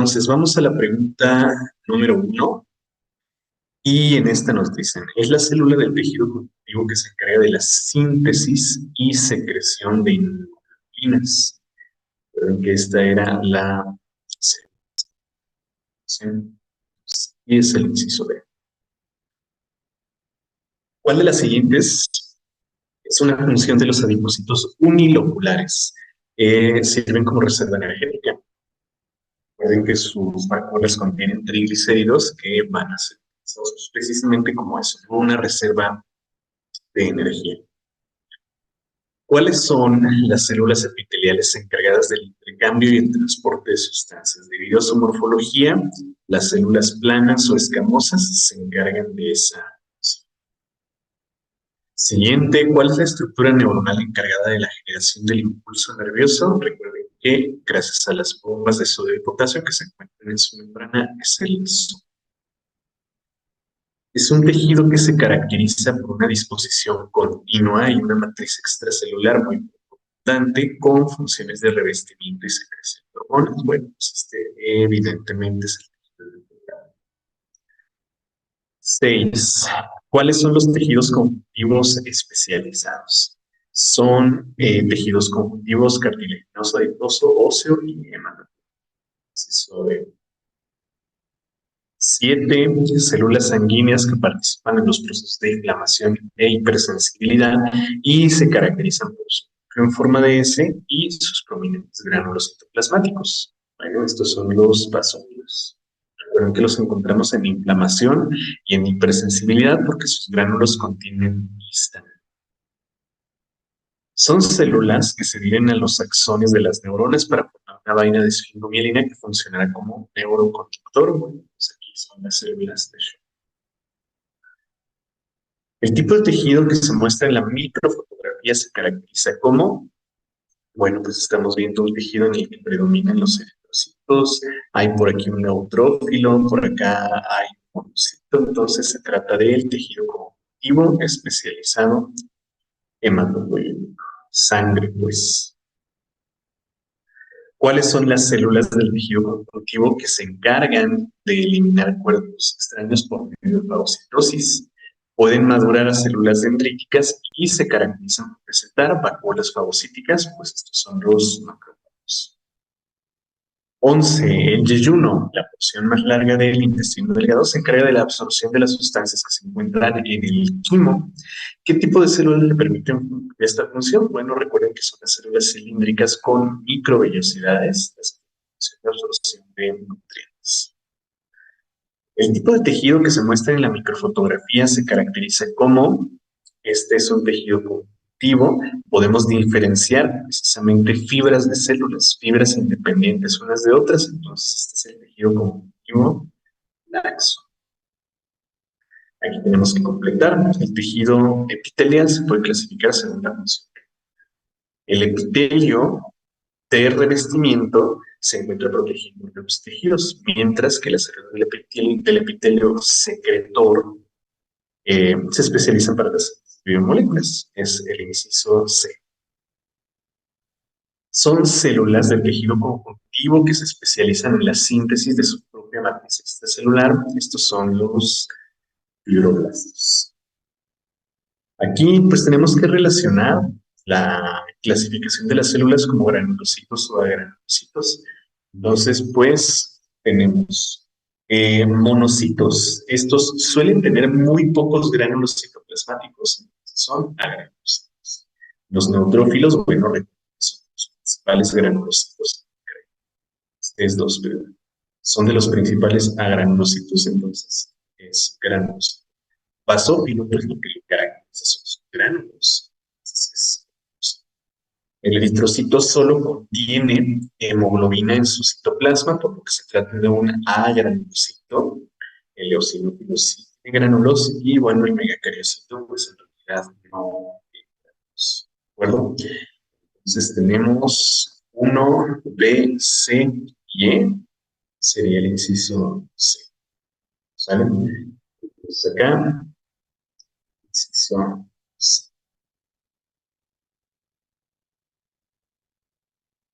Entonces, vamos a la pregunta número 1. Y en esta nos dicen, es la célula del tejido conjuntivo que se encarga de la síntesis y secreción de inmunoglobulina. Recuerden que esta era la secreción y es el inciso B. ¿Cuál de las siguientes es una función de los adipocitos uniloculares? Sirven como reserva energética. Recuerden que sus vacuolas contienen triglicéridos que van a ser utilizados precisamente como eso, ¿no? Una reserva de energía. ¿Cuáles son las células epiteliales encargadas del intercambio y el transporte de sustancias? Debido a su morfología, las células planas o escamosas se encargan de esa. Siguiente, ¿cuál es la estructura neuronal encargada de la generación del impulso nervioso? Recuerden que gracias a las bombas de sodio y potasio que se encuentran en su membrana es el zoo. Es un tejido que se caracteriza por una disposición continua y una matriz extracelular muy importante con funciones de revestimiento y secreción de hormonas. Bueno, pues evidentemente es el tejido del 6. ¿Cuáles son los tejidos conjuntivos especializados? Son tejidos conjuntivos cartilaginoso, adiposo, óseo y hematopoético. 7. Células sanguíneas que participan en los procesos de inflamación e hipersensibilidad y se caracterizan por su núcleo en forma de S y sus prominentes gránulos citoplasmáticos. Bueno, estos son los basófilos. Recuerden que los encontramos en inflamación y en hipersensibilidad porque sus gránulos contienen histamina. Son células que se adhieren a los axones de las neuronas para formar una vaina de esfingomielina que funcionará como neuroconductor. Bueno, pues aquí son las células de Schwann. El tipo de tejido que se muestra en la microfotografía se caracteriza como, bueno, pues estamos viendo un tejido en el que predominan los eritrocitos, hay por aquí un neutrófilo, por acá hay un monocito, entonces se trata del tejido conjuntivo especializado hematopoyético, sangre, pues. ¿Cuáles son las células del tejido conjuntivo que se encargan de eliminar cuerpos extraños por medio de fagocitosis? Pueden madurar a células dendríticas y se caracterizan por presentar vacuolas fagocíticas, pues estos son los macrófagos. 11. El yeyuno, la porción más larga del intestino delgado, se encarga de la absorción de las sustancias que se encuentran en el quimo. ¿Qué tipo de células le permiten cumplir esta función? Bueno, recuerden que son las células cilíndricas con microvellosidades, las que absorción de nutrientes. El tipo de tejido que se muestra en la microfotografía se caracteriza como, este es un tejido conjuntivo, podemos diferenciar precisamente fibras de células, fibras independientes unas de otras, entonces este es el tejido conjuntivo laxo. Aquí tenemos que completar, el tejido epitelial se puede clasificar según la función. El epitelio de revestimiento se encuentra protegido de los tejidos, mientras que las células del epitelio secretor se especializan para las biomoléculas, es el inciso C. Son células del tejido conjuntivo que se especializan en la síntesis de su propia matriz extracelular. Estos son los fibroblastos. Aquí pues tenemos que relacionar la clasificación de las células como granulocitos o agranulocitos. Entonces pues tenemos monocitos. Estos suelen tener muy pocos gránulos citoplasmáticos, son agranulocitos. Los neutrófilos, bueno, son los principales granulocitos. Estos dos son de los principales agranulocitos, entonces es granulocito. Basófilo, pues lo que le caracteriza son sus gránulos. Entonces, el eritrocito solo contiene hemoglobina en su citoplasma, por lo que se trata de un agranulocito. El eosinófilo sí tiene granulos y, bueno, el megacariocito, pues en realidad no tiene granulos. ¿De acuerdo? Entonces tenemos 1, B, C y E. Sería el inciso C. ¿Sale? Entonces acá, inciso C.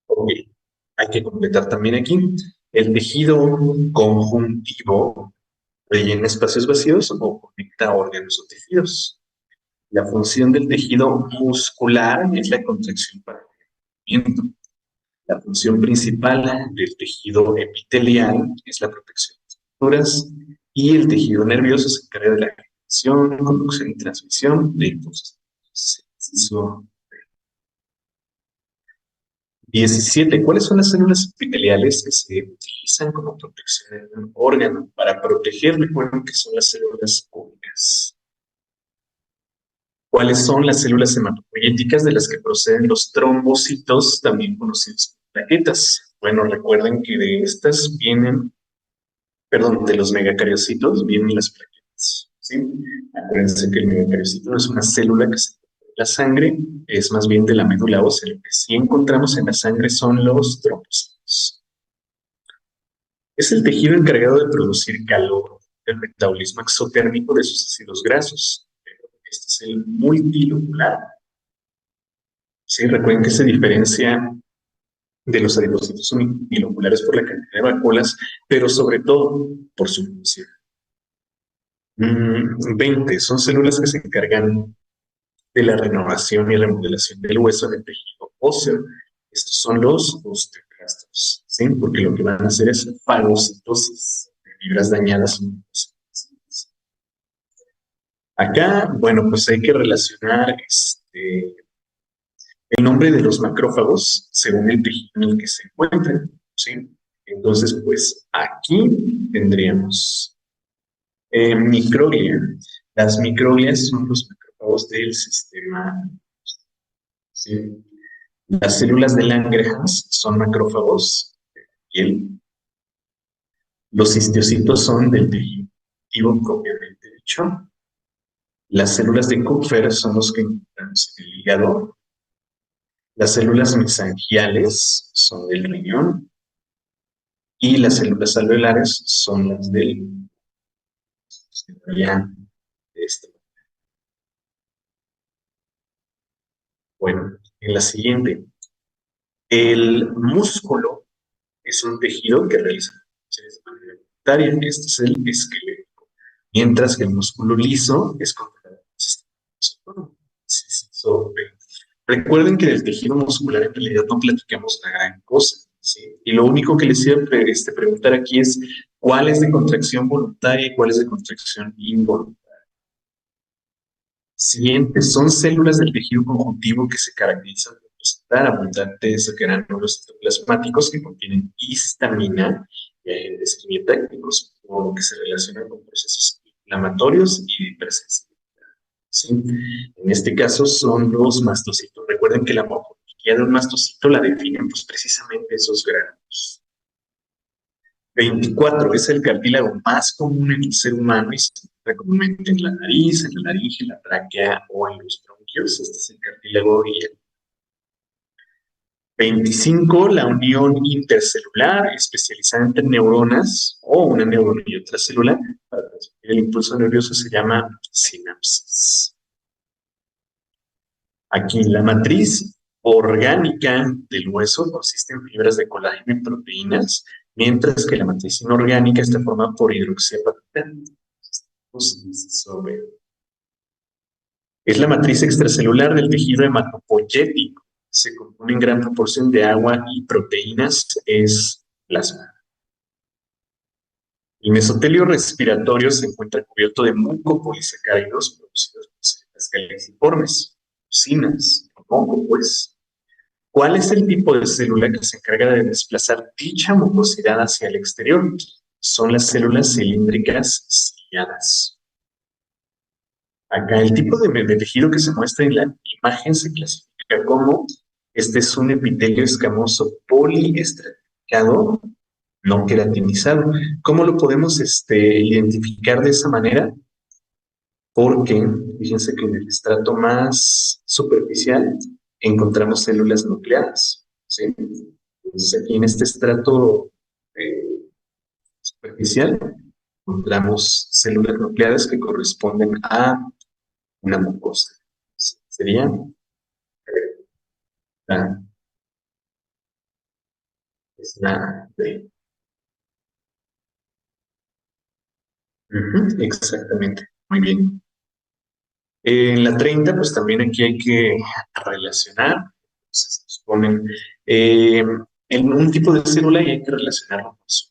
Ok, hay que completar también aquí. El tejido conjuntivo rellena espacios vacíos o conecta órganos o tejidos. La función del tejido muscular es la contracción para el movimiento. La función principal del tejido epitelial es la protección de estructuras y el tejido nervioso se encarga de la activación, conducción y transmisión de impulsos. 17. ¿Cuáles son las células epiteliales que se utilizan como protección en un órgano? Para proteger, recuerden que son las células cónicas. ¿Cuáles son las células hematopoyéticas de las que proceden los trombocitos, también conocidos como plaquetas? Bueno, recuerden que de estas vienen, perdón, de los megacariocitos vienen las plaquetas, ¿sí? Acuérdense que el megacariocito no es una célula que se encuentra en la sangre, es más bien de la médula ósea. Lo que sí encontramos en la sangre son los trombocitos. Es el tejido encargado de producir calor, el metabolismo exotérmico de sus ácidos grasos. Este es el multilocular. Sí, recuerden que se diferencia de los adipocitos uniloculares por la cantidad de vacuolas, pero sobre todo por su función. 20. Son células que se encargan de la renovación y remodelación del hueso en el tejido óseo. Estos son los osteoclastos, ¿sí? Porque lo que van a hacer es fagocitosis de fibras dañadas. Acá, bueno, pues hay que relacionar el nombre de los macrófagos según el tejido en el que se encuentran, ¿sí? Entonces, pues aquí tendríamos microglia. Las microglias son los macrófagos del sistema, ¿sí? Las células de Langerhans son macrófagos de la piel. Los histocitos son del tejido conjuntivo propiamente dicho. Las células de Kupffer son los que encontramos en el hígado. Las células mesangiales son del riñón y las células alveolares son las del de este. Bueno, en la siguiente, el músculo es un tejido que realiza funciones de manera voluntaria. Este es el esqueleto, mientras que el músculo liso es controlado por el sistema nervioso. Recuerden que del tejido muscular en realidad no platicamos la gran cosa, ¿sí? Y lo único que les iba a preguntar aquí es cuál es de contracción voluntaria y cuál es de contracción involuntaria. Siguiente, son células del tejido conjuntivo que se caracterizan por presentar abundantes granulos citoplasmáticos que contienen histamina y agentes quimiotácticos, o lo que se relaciona con procesos inflamatorios y de hipersensibilidad. ¿Sí? En este caso son los mastocitos. Recuerden que la morfología de un mastocito la definen pues, precisamente esos granos. 24. Es el cartílago más común en el ser humano y se encuentra comúnmente en la nariz, en la laringe, en la tráquea o en los bronquios. Este es el cartílago y el 25, la unión intercelular especializada entre neuronas o una neurona y otra célula para transmitir el impulso nervioso se llama sinapsis. Aquí la matriz orgánica del hueso consiste en fibras de colágeno y proteínas, mientras que la matriz inorgánica está formada por hidroxiapatita. Es la matriz extracelular del tejido hematopoyético. Se compone en gran proporción de agua y proteínas, es plasma. El mesotelio respiratorio se encuentra cubierto de mucopolisacáridos producidos por células caliciformes, toxinas, moco, pues. ¿Cuál es el tipo de célula que se encarga de desplazar dicha mucosidad hacia el exterior? Son las células cilíndricas ciliadas. Acá el tipo de tejido que se muestra en la imagen se clasifica como este es un epitelio escamoso poliestratificado no queratinizado. ¿Cómo lo podemos identificar de esa manera? Porque fíjense que en el estrato más superficial encontramos células nucleadas, ¿sí? Entonces aquí en este estrato superficial encontramos células nucleadas que corresponden a una mucosa. Sería la, es la B. Ujú, exactamente, muy bien. En la 30 pues también aquí hay que relacionar. Entonces, nos ponen eh, en un tipo de célula y hay que relacionarlo con su.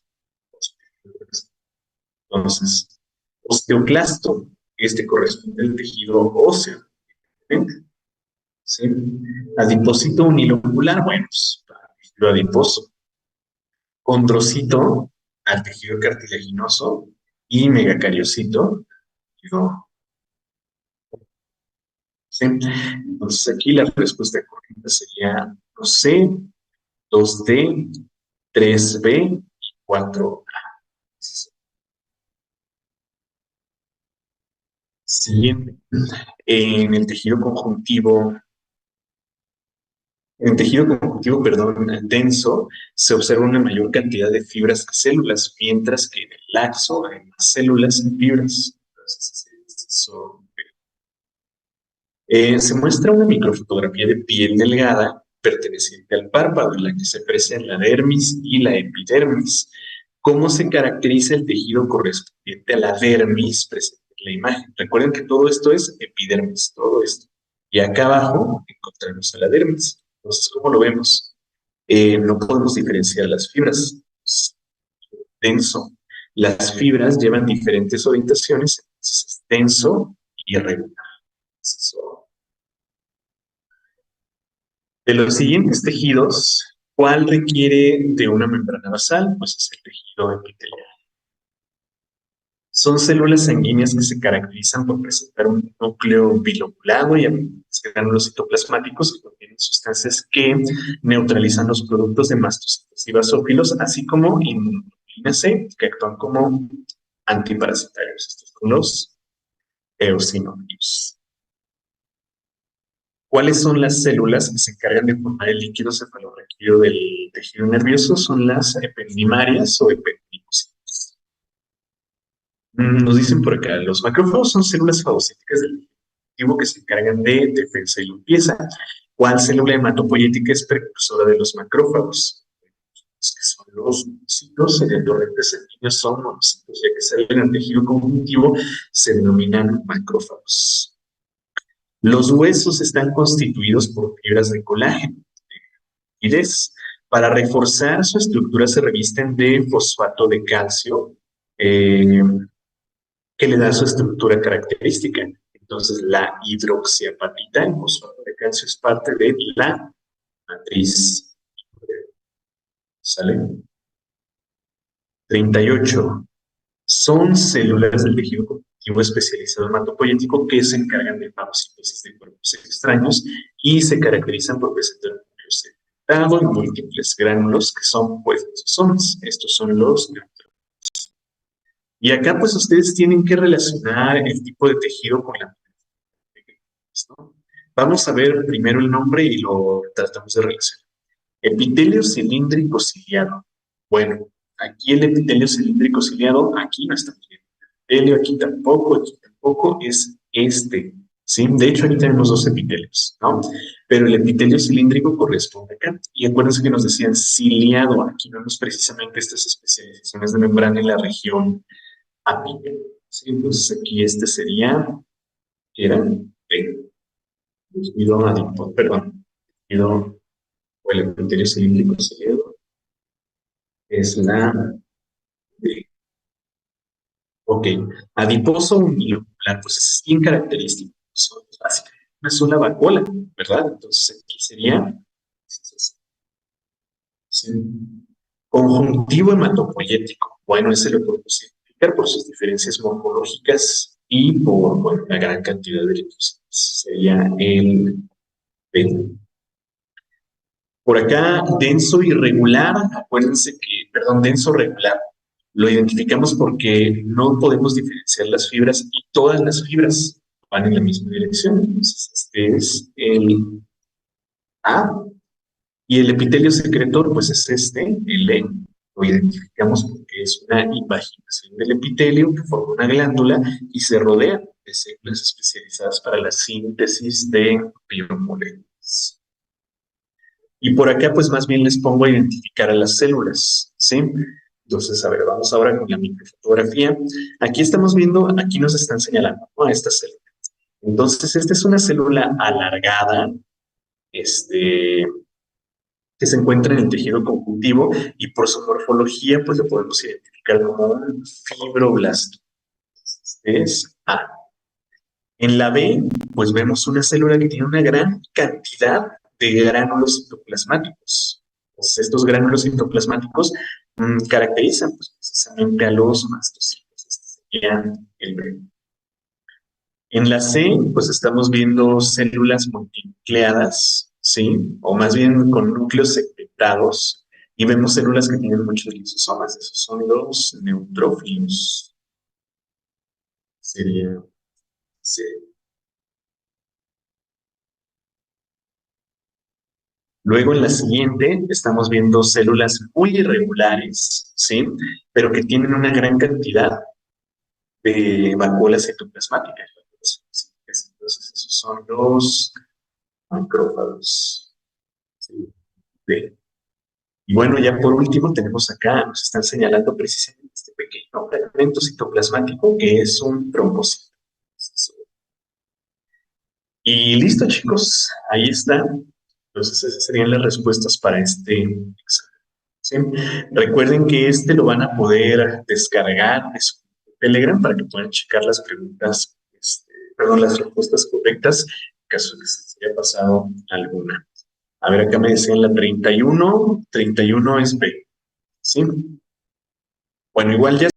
Entonces, osteoclasto, este corresponde al tejido óseo. ¿Sí? ¿Sí? Adipocito unilocular, bueno, pues, para el tejido adiposo. Condrocito, al tejido cartilaginoso. Y megacariocito, tejido. ¿Sí? Entonces, aquí la respuesta correcta sería, no sé, 2D, 3B y 4A. Siguiente. En el tejido conjuntivo, en el tejido conjuntivo, perdón, denso, se observa una mayor cantidad de fibras que células, mientras que en el laxo hay más células que fibras. Entonces, se muestra una microfotografía de piel delgada perteneciente al párpado, en la que se aprecian la dermis y la epidermis. ¿Cómo se caracteriza el tejido correspondiente a la dermis presente en la imagen? Recuerden que todo esto es epidermis, todo esto. Y acá abajo encontramos a la dermis. Entonces, ¿cómo lo vemos? No podemos diferenciar las fibras. Es denso. Las fibras llevan diferentes orientaciones, entonces es denso y irregular. De los siguientes tejidos, ¿cuál requiere de una membrana basal? Pues es el tejido epitelial. Son células sanguíneas que se caracterizan por presentar un núcleo bilobulado y abundantes granulos citoplasmáticos que contienen sustancias que neutralizan los productos de mastocitos y basófilos, así como inmunoglobulina C, que actúan como antiparasitarios. Estos son los eosinófilos. ¿Cuáles son las células que se encargan de formar el líquido cefalorraquídeo del tejido nervioso? Son las ependimarias o ependimocitos. Nos dicen por acá, los macrófagos son células fagocíticas del tejido que se encargan de defensa y limpieza. ¿Cuál célula hematopoyética es precursora de los macrófagos? Los que son los monocitos, en el torrente sanguíneo son monocitos, ya que salen al tejido conjuntivo, se denominan macrófagos. Los huesos están constituidos por fibras de colágeno. Rigidez. Para reforzar su estructura se revisten de fosfato de calcio, eh, que le da su estructura característica. Entonces, la hidroxiapatita, el fosfato de calcio, es parte de la matriz. ¿Sale? 38. Son células del tejido conjuntivo especializado hematopoyético que se encargan de fagocitosis de cuerpos extraños y se caracterizan por presentar un núcleo segmentado y múltiples gránulos que son pues lisosomas. Estos son los gránulos. Y acá pues ustedes tienen que relacionar el tipo de tejido con la, ¿no? Vamos a ver primero el nombre y lo tratamos de relacionar. Epitelio cilíndrico ciliado. Bueno, aquí el epitelio cilíndrico ciliado, aquí no estamos viendo. Epitelio, aquí tampoco, es este. ¿Sí? De hecho, aquí tenemos dos epitelios, ¿no? Pero el epitelio cilíndrico corresponde acá. Y acuérdense que nos decían ciliado. Aquí vemos precisamente estas especializaciones de membrana en la región apical. ¿Sí? Entonces aquí este sería, era, tejido adiposo, perdón, tejido o el epitelio cilíndrico ciliado es la de, ok, adiposo unilocular, pues es bien característico, son básicamente una sola vacuola, ¿verdad? Entonces aquí sería sí, conjuntivo hematopoyético. Bueno, ese lo podemos identificar por sus diferencias morfológicas y por bueno, la gran cantidad de linfocitos. Sería el B. Por acá, denso irregular, acuérdense que, perdón, denso regular, lo identificamos porque no podemos diferenciar las fibras y todas las fibras van en la misma dirección. Entonces, este es el A y el epitelio secretor, pues es este, el E. Lo identificamos porque es una invaginación del epitelio que forma una glándula y se rodea de células especializadas para la síntesis de biomoléculas. Y por acá, pues más bien les pongo a identificar a las células, ¿sí? Entonces, a ver, vamos ahora con la microfotografía. Aquí estamos viendo, aquí nos están señalando, ¿no? A esta célula. Entonces, esta es una célula alargada, este, que se encuentra en el tejido conjuntivo y por su morfología, pues lo podemos identificar como un fibroblasto. Este es A. En la B, pues vemos una célula que tiene una gran cantidad de gránulos citoplasmáticos. Pues estos gránulos citoplasmáticos caracterizan pues, precisamente a los mastocitos. Este sería el B. En la C, pues estamos viendo células multinucleadas, ¿sí? O más bien con núcleos segmentados, y vemos células que tienen muchos lisosomas. Esos son los neutrófilos. Sería C. Luego en la siguiente estamos viendo células muy irregulares, ¿sí? Pero que tienen una gran cantidad de vacuolas citoplasmáticas. Entonces esos son los macrófagos. ¿Sí? Y bueno, ya por último tenemos acá, nos están señalando precisamente este pequeño fragmento citoplasmático que es un trombocito. Y listo, chicos, ahí está. Entonces esas serían las respuestas para este examen. ¿Sí? Recuerden que este lo van a poder descargar de su Telegram para que puedan checar las preguntas, perdón, las respuestas correctas en caso de que se les haya pasado alguna. A ver, acá me decían la 31 es B. ¿Sí? Bueno, igual ya